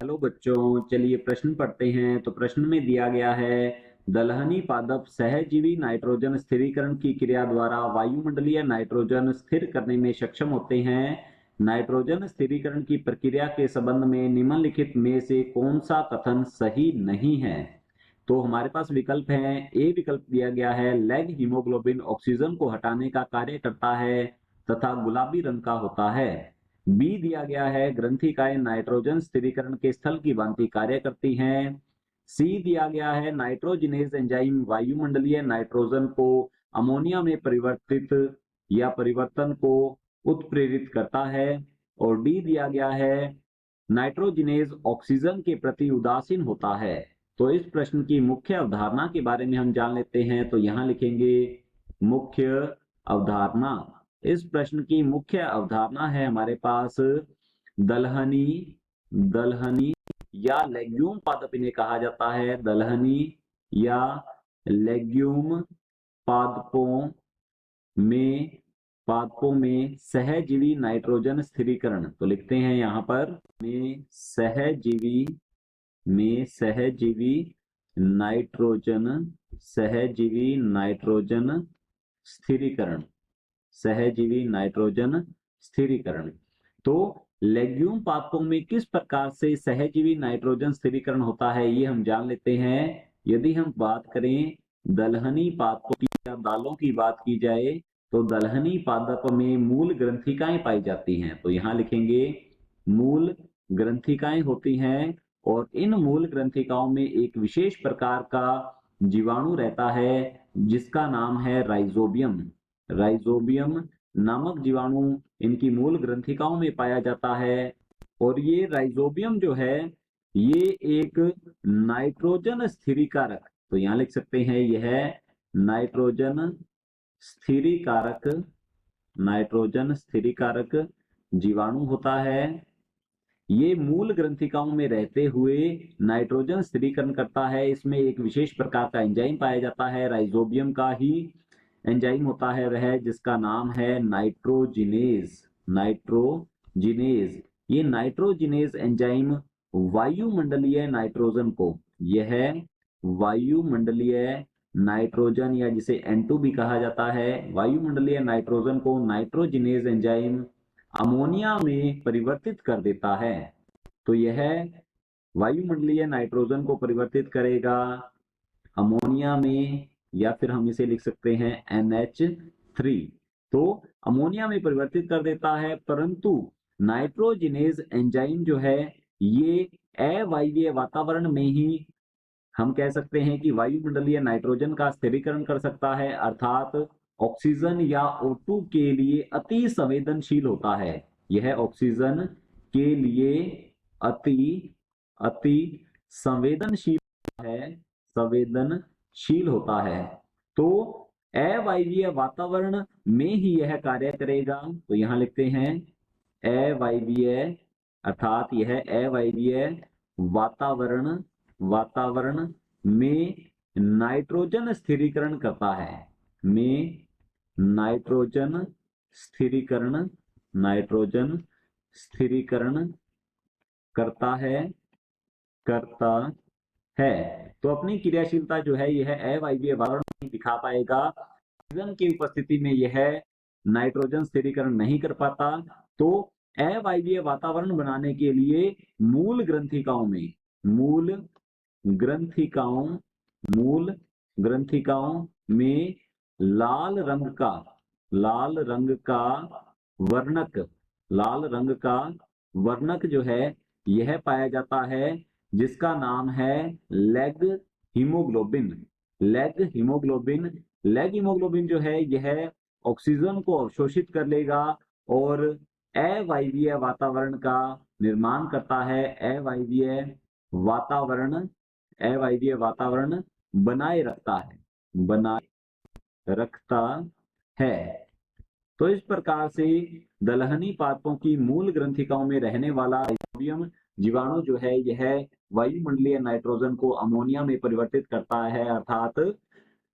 Hello बच्चों, चलिए प्रश्न पढ़ते हैं। तो प्रश्न में दिया गया है, दलहनी पादप सहजीवी नाइट्रोजन स्थिरीकरण की क्रिया द्वारा वायुमंडलीय नाइट्रोजन स्थिर करने में सक्षम होते हैं। नाइट्रोजन स्थिरीकरण की प्रक्रिया के संबंध में निम्नलिखित में से कौन सा कथन सही नहीं है? तो हमारे पास विकल्प है। ए विकल्प दिया गया है, लैग हीमोग्लोबिन ऑक्सीजन को हटाने का कार्य करता है तथा गुलाबी रंग का होता है। बी दिया गया है, ग्रंथिकाएं नाइट्रोजन स्थिरीकरण के स्थल की भांति कार्य करती हैं। सी दिया गया है, नाइट्रोजिनेज एंजाइम वायुमंडलीय नाइट्रोजन को अमोनिया में परिवर्तित या परिवर्तन को उत्प्रेरित करता है। और डी दिया गया है, नाइट्रोजिनेज ऑक्सीजन के प्रति उदासीन होता है। तो इस प्रश्न की मुख्य अवधारणा के बारे में हम जान लेते हैं। तो यहाँ लिखेंगे मुख्य अवधारणा। इस प्रश्न की मुख्य अवधारणा है हमारे पास, दलहनी दलहनी या लेग्यूम पादप इन्हें कहा जाता है। दलहनी या लेग्यूम पादपों में सहजीवी नाइट्रोजन स्थिरीकरण। तो लिखते हैं यहाँ पर, में सहजीवी नाइट्रोजन स्थिरीकरण सहजीवी नाइट्रोजन स्थिरीकरण। तो लेग्यूम पादपों में किस प्रकार से सहजीवी नाइट्रोजन स्थिरीकरण होता है, ये हम जान लेते हैं। यदि हम बात करें दलहनी पादपों की या दालों की बात की जाए, तो दलहनी पादप में मूल ग्रंथिकाएं पाई जाती हैं। तो यहाँ लिखेंगे मूल ग्रंथिकाएं होती हैं, और इन मूल ग्रंथिकाओं में एक विशेष प्रकार का जीवाणु रहता है जिसका नाम है राइजोबियम। राइजोबियम नामक जीवाणु इनकी मूल ग्रंथिकाओं में पाया जाता है। और ये राइजोबियम जो है, ये एक नाइट्रोजन स्थिरीकारक, तो यहां लिख सकते हैं यह नाइट्रोजन स्थिरीकारक नाइट्रोजन स्थिरीकारक जीवाणु होता है। ये मूल ग्रंथिकाओं में रहते हुए नाइट्रोजन स्थिरीकरण करता है। इसमें एक विशेष प्रकार का एंजाइम पाया जाता है, राइजोबियम का ही एंजाइम होता है वह, जिसका नाम है नाइट्रोजिनेज। ये नाइट्रोजिनेज एंजाइम वायुमंडलीय नाइट्रोजन को, यह वायुमंडलीय नाइट्रोजन या जिसे N2 भी कहा जाता है, वायुमंडलीय नाइट्रोजन को नाइट्रोजिनेज एंजाइम अमोनिया में परिवर्तित कर देता है। तो यह वायुमंडलीय नाइट्रोजन को परिवर्तित करेगा अमोनिया में, या फिर हम इसे लिख सकते हैं NH3। तो अमोनिया में परिवर्तित कर देता है, परंतु नाइट्रोजिनेज एंजाइम जो है, ये अवायवीय वातावरण में ही हम कह सकते हैं कि वायुमंडलीय नाइट्रोजन का स्थिरीकरण कर सकता है, अर्थात ऑक्सीजन या O2 के लिए अति संवेदनशील होता है। यह ऑक्सीजन के लिए अति अति संवेदनशील है, संवेदनशील होता है। तो अवायवीय वातावरण में ही यह कार्य करेगा। तो यहां लिखते हैं अवायवीय, अर्थात यह अवायवीय वातावरण में नाइट्रोजन स्थिरीकरण करता है, में नाइट्रोजन स्थिरीकरण करता है। तो अपनी क्रियाशीलता जो है यह अवायवीय वातावरण में दिखा पाएगा। ऑक्सीजन की उपस्थिति में यह नाइट्रोजन स्थिरीकरण नहीं कर पाता। तो अवायवीय वातावरण बनाने के लिए मूल ग्रंथिकाओं में लाल रंग का वर्णक जो है यह पाया जाता है, जिसका नाम है लेग हीमोग्लोबिन। लेग हीमोग्लोबिन जो है यह ऑक्सीजन को अवशोषित कर लेगा और अवायवीय वातावरण का निर्माण करता है। अवायवीय वातावरण बनाए रखता है। तो इस प्रकार से दलहनी पादपों की मूल ग्रंथिकाओं में रहने वाला राइजोबियम जीवाणु जो है, यह वायुमंडलीय नाइट्रोजन को अमोनिया में परिवर्तित करता है, अर्थात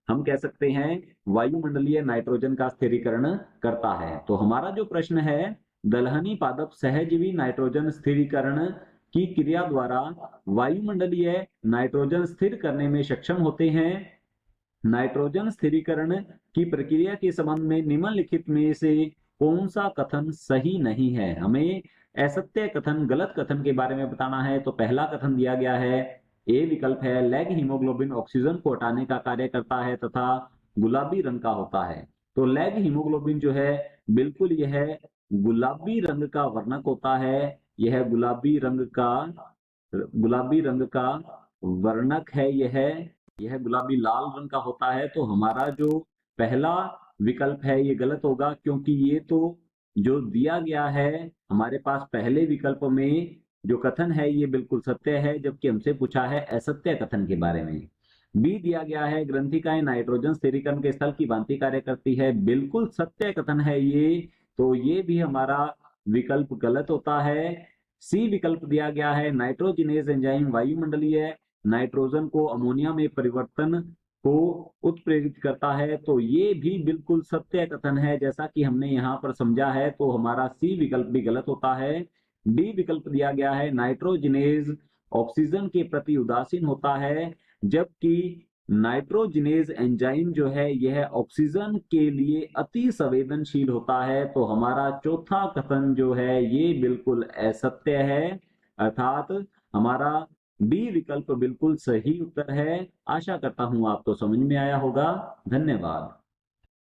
हम कह सकते हैं वायुमंडलीय नाइट्रोजन का स्थिरीकरण करता है। तो हमारा जो प्रश्न है, दलहनी पादप सहजीवी नाइट्रोजन स्थिरीकरण की क्रिया द्वारा वायुमंडलीय नाइट्रोजन स्थिर करने में सक्षम होते हैं। नाइट्रोजन स्थिरीकरण की प्रक्रिया के संबंध में निम्नलिखित में से कौन सा कथन सही नहीं है? हमें असत्य कथन, गलत कथन के बारे में बताना है। तो पहला कथन दिया गया है, ए विकल्प है, लैग हीमोग्लोबिन ऑक्सीजन को हटाने का कार्य करता है तथा गुलाबी रंग का होता है। तो लैग हीमोग्लोबिन जो है बिल्कुल यह गुलाबी रंग का वर्णक होता है। यह गुलाबी रंग का वर्णक है। यह गुलाबी लाल रंग का होता है। तो हमारा जो पहला विकल्प है ये गलत होगा, क्योंकि ये तो जो दिया गया है हमारे पास पहले विकल्प में जो कथन है ये बिल्कुल सत्य है, जबकि हमसे पूछा है असत्य कथन के बारे में। बी दिया गया है, ग्रंथिकाएं नाइट्रोजन स्थिरीकरण के स्थल की भांति कार्य करती है। बिल्कुल सत्य कथन है ये, तो ये भी हमारा विकल्प गलत होता है। सी विकल्प दिया गया है, नाइट्रोजिनेज एंजाइम वायुमंडलीय नाइट्रोजन को अमोनिया में परिवर्तन को उत्प्रेरित करता है। तो ये भी बिल्कुल सत्य कथन है, जैसा कि हमने यहाँ पर समझा है। तो हमारा सी विकल्प भी गलत होता है। डी विकल्प दिया गया है, नाइट्रोजिनेज ऑक्सीजन के प्रति उदासीन होता है, जबकि नाइट्रोजिनेज एंजाइम जो है यह ऑक्सीजन के लिए अति संवेदनशील होता है। तो हमारा चौथा कथन जो है ये बिल्कुल असत्य है, अर्थात हमारा डी विकल्प बिल्कुल सही उत्तर है। आशा करता हूं आपको समझ में आया होगा। धन्यवाद।